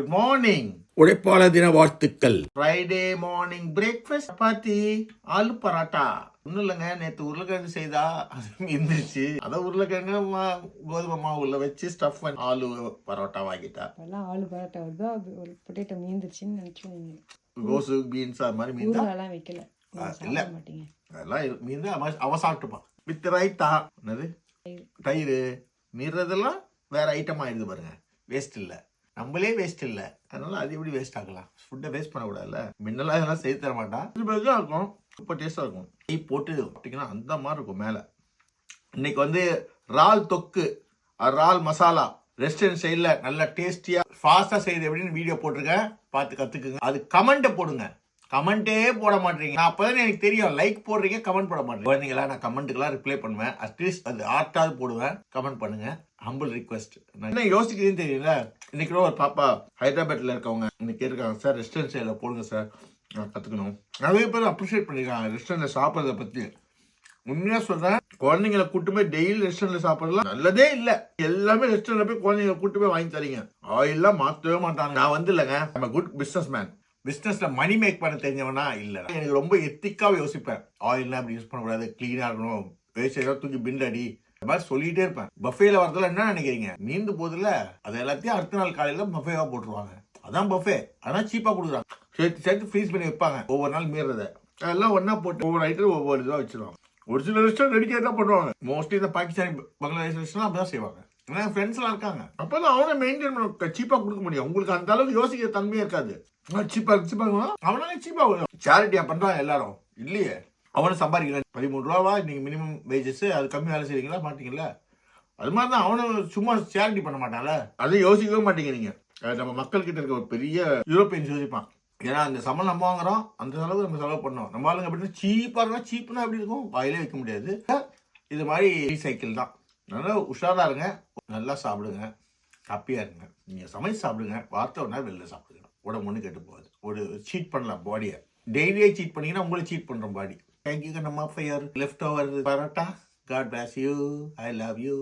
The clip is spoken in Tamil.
Good morning. உழைப்பாளர் தின வாழ்த்துக்கள். Friday morning breakfast chapati aloo parotta. ஒன்றும் இல்லைங்க, நேற்று உருளைக்கிழங்கு செய்தா அது இருந்துச்சு. அதை உருளைக்கிழங்கு கோதுமை மாவுல வச்சு ஸ்டஃப் பண்ணி ஆலு பரோட்டா வாங்கிட்டா. எல்லாம் ஆலு பரோட்டா வருதோ அது ஒரு பொட்டேட்டோ மீந்துருச்சுன்னு நினச்சோம். கோசு பீன்ஸ் அது மாதிரி மீந்தா அதெல்லாம் வைக்கல, இல்லை மாட்டீங்க. அதெல்லாம் மீந்தா அவ சாப்பிட்டுப்பான். வித் ரைத்தா என்னது தயிர் மீறதெல்லாம் வேற ஐட்டம் ஆயிடுது பாருங்க. வேஸ்ட் இல்லை, நம்மளே வேஸ்ட் இல்லை, அதனால அது எப்படி வேஸ்ட் ஆகலாம்? ஃபுட்டை வேஸ்ட் பண்ணக்கூடாதுல்ல. முன்னெல்லாம் இதெல்லாம் செய்து தர மாட்டான். தான் இருக்கும், சூப்பர் டேஸ்டாக இருக்கும். நெய் போட்டு பார்த்தீங்கன்னா அந்த மாதிரி இருக்கும் மேலே. இன்னைக்கு வந்து இறால் தொக்கு, இறால் மசாலா ரெஸ்டாரண்ட் ஸ்டைலில் நல்லா டேஸ்டியாக ஃபாஸ்ட்டாக செய்யுது எப்படின்னு வீடியோ போட்டிருக்கேன், பார்த்து கற்றுக்குங்க. அது கமெண்ட்டை போடுங்க. கமெண்ட்டே போட மாட்டீங்க. நான் அப்போதான் எனக்கு தெரியும் லைக் போடுறீங்க, கமெண்ட் போட மாட்டேங்க. குழந்தைங்களா நான் கமெண்ட்டுக்கெல்லாம் ரிப்ளை பண்ணுவேன், அட்லீஸ்ட் அது ஆர்ட்டாவது போடுவேன். கமெண்ட் பண்ணுங்க, ஹம்பிள் ரிக்வெஸ்ட். நான் என்ன யோசிக்கிறதுன்னு தெரியல. இன்னைக்கு ஒரு பாப்பா ஹைதராபாத்ல இருக்கவங்க இன்னைக்கு கேட்டிருக்காங்க, சார் ரெஸ்டாரண்ட் ஸ்டைலில் போடுங்க சார், நான் கற்றுக்கணும். நிறைய பேர் அப்ரிஷியேட் பண்ணியிருக்காங்க ரெஸ்டாரண்ட்ல சாப்பிட்றத பற்றி. உண்மையாக சொல்றேன், குழந்தைங்களை கூட்டு போய் டெய்லி ரெஸ்டாரண்ட்ல சாப்பிட்றதுலாம் நல்லதே இல்லை. எல்லாமே ரெஸ்டாரண்ட்ல போய் குழந்தைங்களை கூட்டு போய் வாங்கி தரீங்க, ஆயிலாம் மாற்றவே மாட்டாங்க. நான் வந்து இல்லைங்க, நம்ம குட் பிஸ்னஸ் மேன், பிஸ்னஸ்ல மணி மேக் பண்ண தெரிஞ்சவனா இல்லை. எனக்கு ரொம்ப எத்திக்காக யோசிப்பேன், ஆயில்லாம் அப்படி யூஸ் பண்ணக்கூடாது, கிளீனாக இருக்கணும், வேஸ்ட் தூக்கி பின் அடி, இந்த மாதிரி சொல்லிட்டே இருப்பேன். பஃபேல வரதுல என்ன நினைக்கிறீங்க, மீந்து போதில்ல அது எல்லாத்தையும் அடுத்த நாள் காலையில பஃபேவா போட்டுருவாங்க. அதான் பஃபே, ஆனால் சீப்பாக கொடுக்குறாங்க. சேர்த்து சேர்த்து ஃப்ரீஸ் பண்ணி வைப்பாங்க, ஒவ்வொரு நாள் மீறதை அதெல்லாம் ஒன்னா போட்டு ஒவ்வொரு ஐட்டம் ஒவ்வொரு இதுவாக வச்சிருவாங்க. ஒரு சில ரெஸ்டாரண்ட் ரெடிக்கேட் தான் பண்ணுவாங்க. மோஸ்ட்லி இந்த பாகிஸ்தானி பங்களாதேஷ் ரெஸ்டாரண்ட் அப்படிதான் செய்வாங்க. ஏன்னா ஃப்ரெண்ட்ஸ் எல்லாம் இருக்காங்க, அப்பதான் அவனை மெயின்டைன் பண்ண சீப்பா கொடுக்க முடியும். உங்களுக்கு அந்த அளவுக்கு யோசிக்கிற தன்மையே இருக்காது. சீப்பா அவனால சீப்பா சேரிட்டியா பண்றாங்க எல்லாரும் இல்லையே. அவனும் சம்பாதிக்கல 13 ரூபாவா இன்னைக்கு மினிமம் வேஜஸ், அது கம்மி வேலை செய்றீங்களா மாட்டீங்களா? அது மாதிரி தான் அவனும் சும்மா சேரிட்டி பண்ண மாட்டான்ல, அதை யோசிக்கவே மாட்டீங்க நீங்க. நம்ம மக்கள் கிட்ட இருக்க ஒரு பெரிய யூரோப்பியன்ஸ் யோசிப்பான். ஏன்னா அந்த சம்பளம் நம்ம வாங்குறோம், அந்த செலவு நம்ம செலவு பண்ணோம். நம்ம ஆளுங்க அப்படின்னா சீப்பா இருக்கா, சீப்னா எப்படி இருக்கும், வாயிலே வைக்க முடியாது. இது மாதிரி ரீசைக்கிள் தான். நல்லா உஷாரா இருங்க, நல்லா சாப்பிடுங்க, ஹாப்பியா இருங்க. நீங்க சமைச்சு சாப்பிடுங்க, வார்த்தை ஒரு நாள் வெளில சாப்பிடுங்க, உடம்பு ஒன்று கெட்டு போகாது. ஒரு சீட் பண்ணலாம் பாடியை, டெய்லியே சீட் பண்ணீங்கன்னா உங்களை சீட் பண்றோம் buddy. Thank you Kannamma for your leftover parotta. God bless you, I love you.